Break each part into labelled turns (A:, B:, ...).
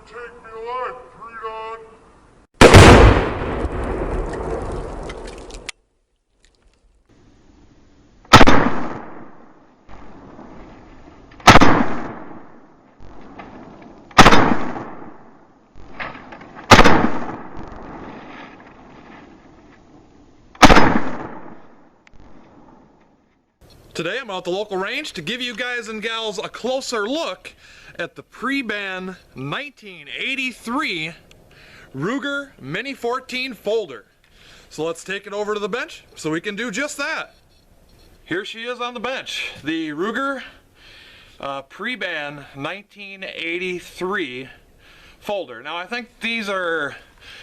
A: take me alive, Predon.
B: Today I'm out at the local range to give you guys and gals a closer look at the pre-ban 1983 Ruger Mini-14 folder. So let's take it over to the bench so we can do just that. Here she is on the bench, the Ruger pre-ban 1983 folder. Now I think these are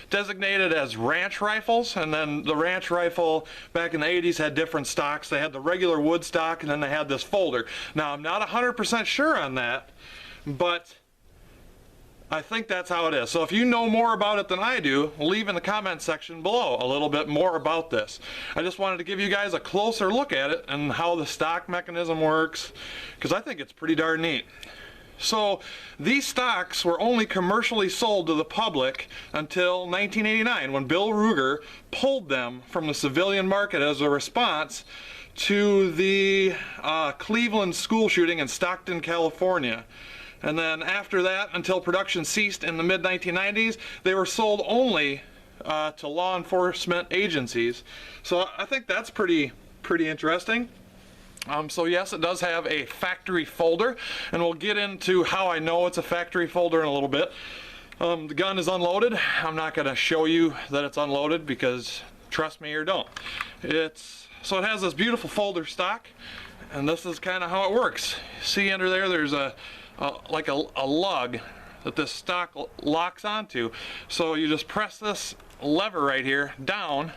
B: designated as ranch rifles, and then the ranch rifle back in the 80s had different stocks. They had the regular wood stock, and then they had this folder. Now I'm not 100% sure on that, but I think that's how it is. So if you know more about it than I do, leave in the comment section below a little bit more about this. I just wanted to give you guys a closer look at it and how the stock mechanism works, because I think it's pretty darn neat. So these stocks were only commercially sold to the public until 1989, when Bill Ruger pulled them from the civilian market as a response to the Cleveland school shooting in Stockton, California. And then after that, until production ceased in the mid-1990s, they were sold only to law enforcement agencies. So I think that's pretty interesting. So yes, it does have a factory folder, and we'll get into how I know it's a factory folder in a little bit. The gun is unloaded. I'm not going to show you that it's unloaded because trust me or don't. So it has this beautiful folder stock, and this is kind of how it works. See under there, there's like a lug that this stock locks onto. So you just press this lever right here down,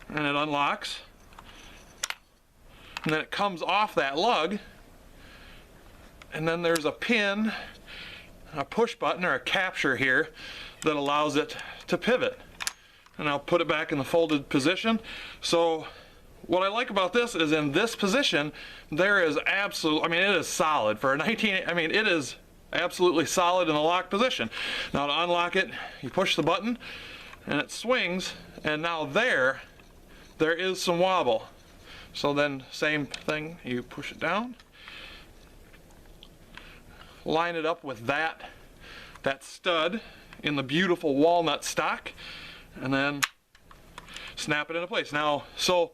B: and it unlocks. And then it comes off that lug, and then there's a pin, a push button or a capture here that allows it to pivot. And I'll put it back in the folded position. So what I like about this is in this position there is it is solid for a it is absolutely solid in the lock position. Now to unlock it, you push the button and it swings, and now there is some wobble. So then same thing, you push it down, line it up with that stud in the beautiful walnut stock, and then snap it into place. Now, so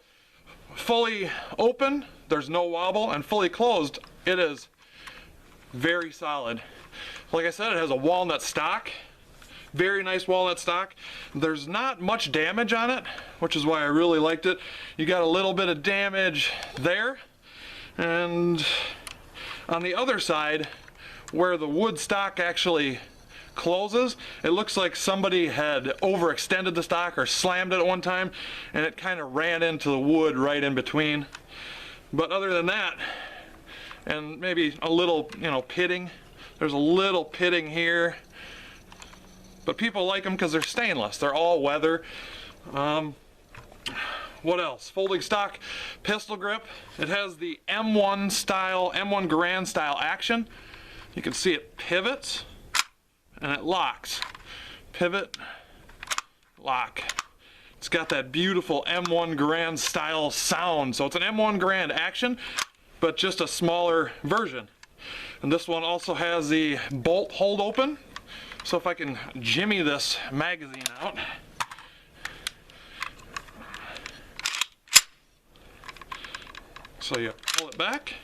B: fully open, there's no wobble, and fully closed, it is very solid. Like I said, it has a walnut stock. Very nice walnut stock. There's not much damage on it, which is why I really liked it. You got a little bit of damage there, and on the other side where the wood stock actually closes, it looks like somebody had overextended the stock or slammed it at one time, and it kind of ran into the wood right in between. But other than that, and maybe a little, pitting, there's a little pitting here. But people like them because they're stainless. They're all weather. What else? Folding stock pistol grip. It has the M1 Garand style action. You can see it pivots and it locks. Pivot, lock. It's got that beautiful M1 Garand style sound. So it's an M1 Garand action, but just a smaller version. And this one also has the bolt hold open. So if I can jimmy this magazine out, so you pull it back,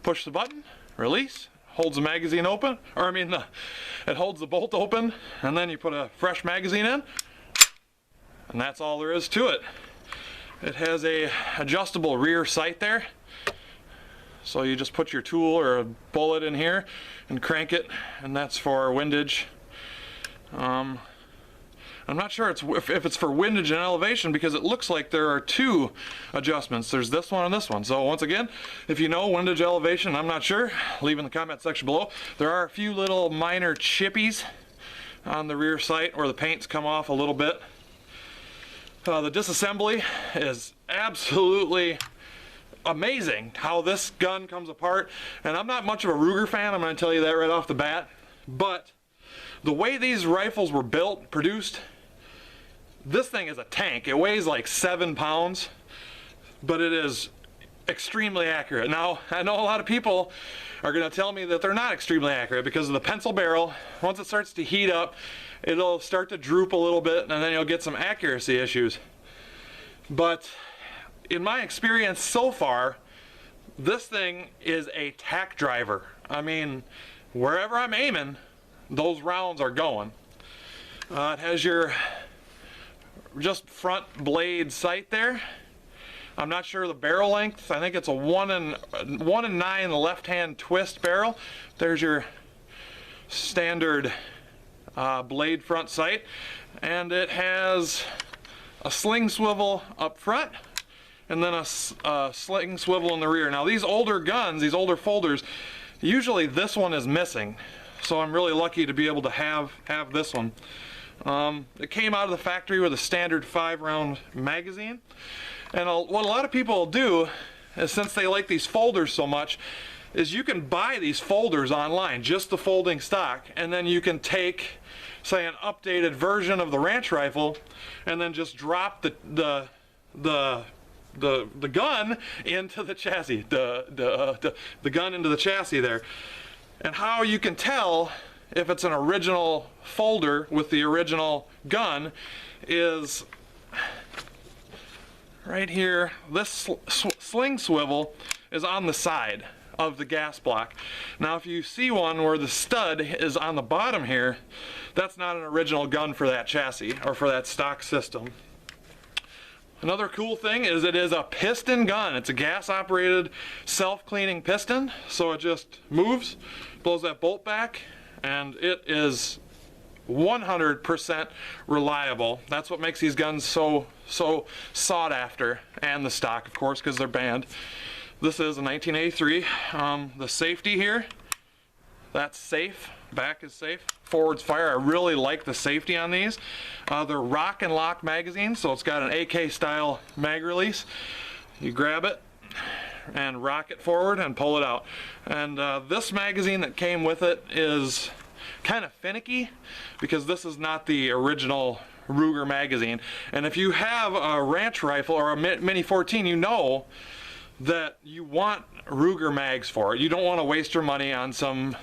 B: push the button, release, holds the magazine open, it holds the bolt open, and then you put a fresh magazine in, and that's all there is to it. It has a adjustable rear sight there, so you just put your tool or a bullet in here and crank it, and that's for windage. I'm not sure if it's for windage and elevation, because it looks like there are two adjustments. There's this one and this one. So once again, if you know windage, elevation, I'm not sure, leave in the comment section below. There are a few little minor chippies on the rear sight where the paint's come off a little bit. The disassembly is absolutely amazing how this gun comes apart, and I'm not much of a Ruger fan, I'm going to tell you that right off the bat, but the way these rifles were built, produced, this thing is a tank. It weighs like 7 pounds, but it is extremely accurate. Now, I know a lot of people are going to tell me that they're not extremely accurate because of the pencil barrel. Once it starts to heat up, it'll start to droop a little bit, and then you'll get some accuracy issues. But in my experience so far, this thing is a tack driver. I mean, wherever I'm aiming, those rounds are going. It has your just front blade sight there. I'm not sure the barrel length. I think it's a 1 and 9 left-hand twist barrel. There's your standard blade front sight, and it has a sling swivel up front and then a sling swivel in the rear. Now these older guns, these older folders, usually this one is missing, so I'm really lucky to be able to have this one. It came out of the factory with a standard 5-round magazine, and what a lot of people do is, since they like these folders so much, is you can buy these folders online, just the folding stock, and then you can take, say, an updated version of the ranch rifle and then just drop the gun into the chassis, the gun into the chassis there. And how you can tell if it's an original folder with the original gun is right here. This sling swivel is on the side of the gas block. Now if you see one where the stud is on the bottom here, that's not an original gun for that chassis or for that stock system. Another cool thing is it is a piston gun. It's a gas operated self-cleaning piston, so it just moves, blows that bolt back, and it is 100% reliable. That's what makes these guns so sought after, and the stock, of course, because they're banned. This is a 1983. The safety here, that's safe. Back is safe. Forward's fire. I really like the safety on these. They're rock and lock magazines, so it's got an AK style mag release. You grab it and rock it forward and pull it out. And this magazine that came with it is kind of finicky because this is not the original Ruger magazine. And if you have a ranch rifle or a Mini-14, you know that you want Ruger mags for it. You don't want to waste your money on some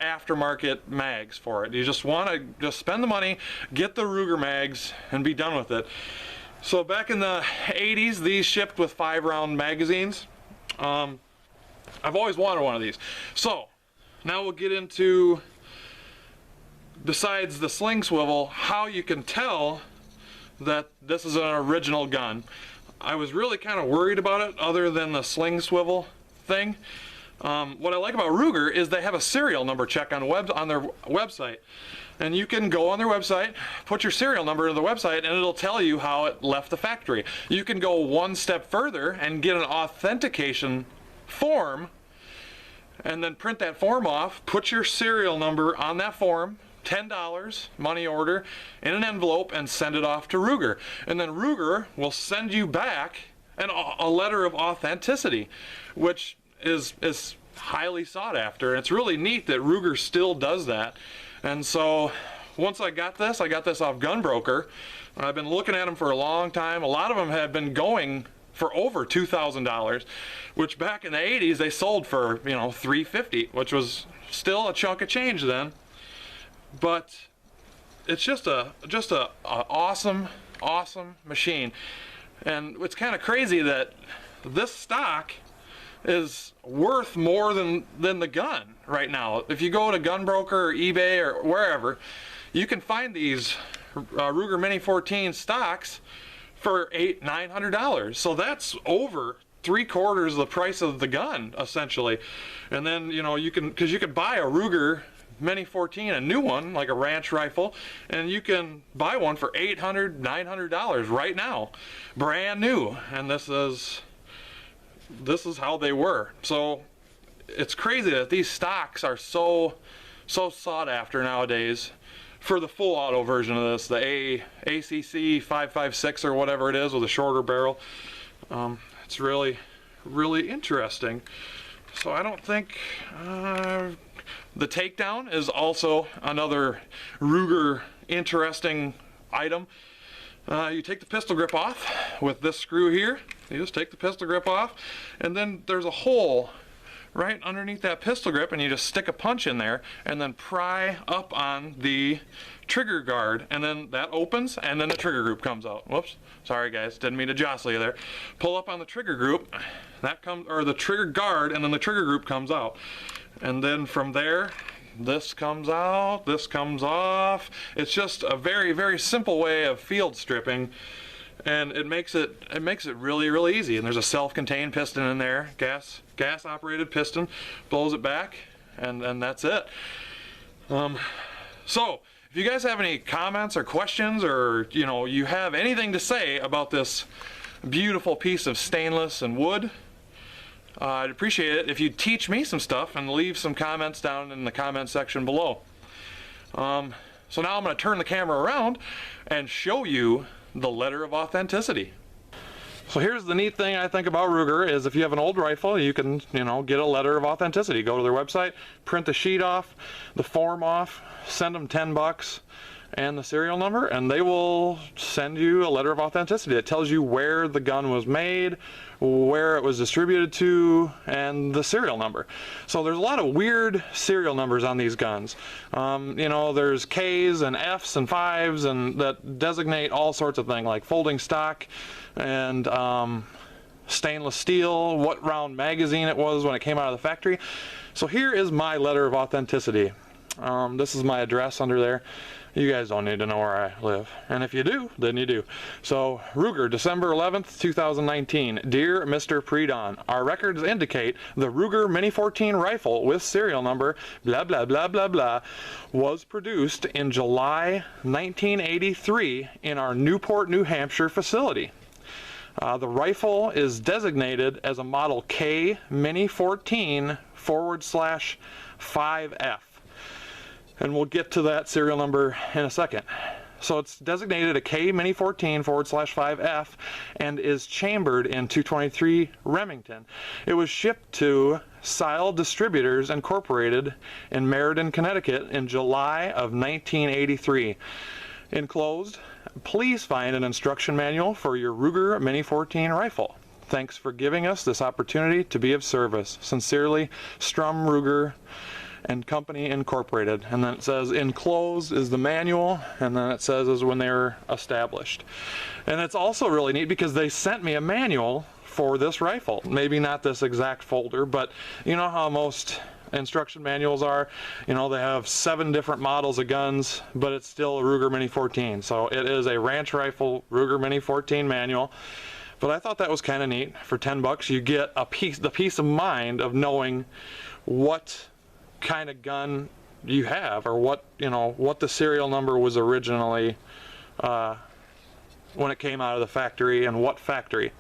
B: aftermarket mags for it. You just want to just spend the money, get the Ruger mags, and be done with it. So back in the 80s, these shipped with 5-round magazines. I've always wanted one of these. So now we'll get into, besides the sling swivel, how you can tell that this is an original gun. I was really kind of worried about it, other than the sling swivel thing. What I like about Ruger is they have a serial number check on their website, and you can go on their website, put your serial number into the website, and it'll tell you how it left the factory. You can go one step further and get an authentication form, and then print that form off, put your serial number on that form, $10 money order in an envelope, and send it off to Ruger, and then Ruger will send you back a letter of authenticity, which is highly sought after. It's really neat that Ruger still does that. And so once I got this off Gunbroker. I've been looking at them for a long time. A lot of them have been going for over $2,000, which back in the 80s they sold for, you know, $350, which was still a chunk of change then. But it's just a awesome machine. And it's kind of crazy that this stock is worth more than the gun right now. If you go to Gunbroker or eBay or wherever, you can find these Ruger Mini-14 stocks for $800-900. So that's over 3/4 the price of the gun, essentially. And then, you know, you can buy a Ruger Mini-14, a new one, like a ranch rifle, and you can buy one for $800-900 right now, brand new. And this is how they were. So it's crazy that these stocks are so sought after nowadays for the full auto version of this, the ACC 5.56 or whatever it is with a shorter barrel. It's really interesting. So I don't think The takedown is also another Ruger interesting item. You take the pistol grip off with this screw here. You just take the pistol grip off, and then there's a hole right underneath that pistol grip, and you just stick a punch in there and then pry up on the trigger guard, and then that opens and then the trigger group comes out. Whoops, sorry guys, didn't mean to jostle you there. Pull up on the trigger group, that comes, or the trigger guard, and then the trigger group comes out. And then from there, this comes out, this comes off. It's just a very, very simple way of field stripping, and it makes it really, really easy. And there's a self-contained piston in there, gas operated piston, blows it back, and that's it. So if you guys have any comments or questions, or you have anything to say about this beautiful piece of stainless and wood, I'd appreciate it if you'd teach me some stuff and leave some comments down in the comment section below. So now I'm going to turn the camera around and show you the letter of authenticity. So here's the neat thing I think about Ruger is if you have an old rifle, you can, get a letter of authenticity. Go to their website, print the sheet off, the form off, send them $10 and the serial number, and they will send you a letter of authenticity that tells you where the gun was made, where it was distributed to, and the serial number. So there's a lot of weird serial numbers on these guns. There's K's and F's and 5's and that designate all sorts of things like folding stock and stainless steel, what round magazine it was when it came out of the factory. So here is my letter of authenticity. This is my address under there. You guys don't need to know where I live. And if you do, then you do. So, Ruger, December 11th, 2019. Dear Mr. Predon, our records indicate the Ruger Mini-14 rifle with serial number blah blah blah blah blah was produced in July 1983 in our Newport, New Hampshire facility. The rifle is designated as a model K Mini-14 /5F. And we'll get to that serial number in a second. So it's designated a K Mini-14 /5F and is chambered in 223 Remington. It was shipped to Sile Distributors Incorporated in Meriden, Connecticut in July of 1983. Enclosed, please find an instruction manual for your Ruger Mini-14 rifle. Thanks for giving us this opportunity to be of service. Sincerely, Strum Ruger and Company Incorporated. And then it says enclosed is the manual, and then it says is when they were established. And it's also really neat because they sent me a manual for this rifle. Maybe not this exact folder, but you know how most instruction manuals are? They have 7 different models of guns, but it's still a Ruger Mini-14. So it is a ranch rifle Ruger Mini-14 manual. But I thought that was kind of neat. For $10 you get the peace of mind of knowing what kind of gun you have, or what the serial number was originally when it came out of the factory, and what factory.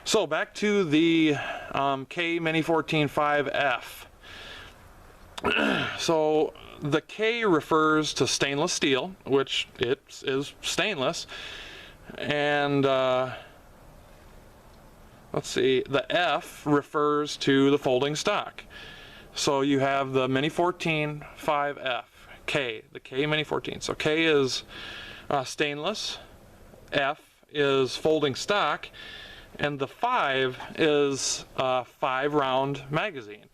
B: So back to the K Mini-14 5F. So the K refers to stainless steel, which it is stainless, and let's see, the F refers to the folding stock. So you have the Mini-14 5F, K, the K Mini-14. So K is stainless, F is folding stock, and the 5 is a 5-round magazine.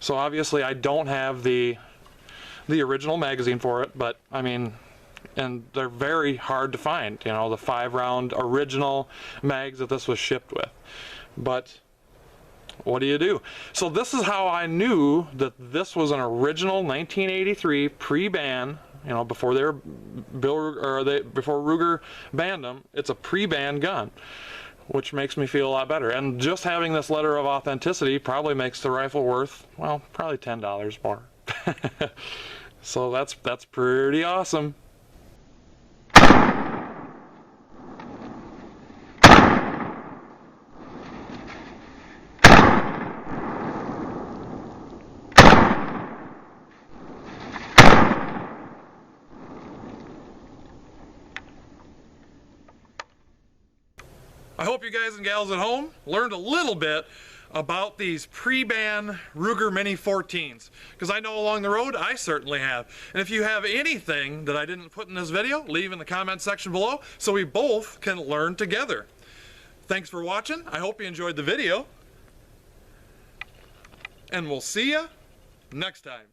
B: So obviously I don't have the original magazine for it, but I mean, and they're very hard to find, the 5-round original mags that this was shipped with. But what do you do? So this is how I knew that this was an original 1983 pre-ban, before they were before Ruger banned them. It's a pre-ban gun, which makes me feel a lot better. And just having this letter of authenticity probably makes the rifle worth, well, probably $10 more. So that's pretty awesome. I hope you guys and gals at home learned a little bit about these pre-ban Ruger Mini-14s, because I know along the road I certainly have. And if you have anything that I didn't put in this video, leave in the comment section below so we both can learn together. Thanks for watching. I hope you enjoyed the video, and we'll see you next time.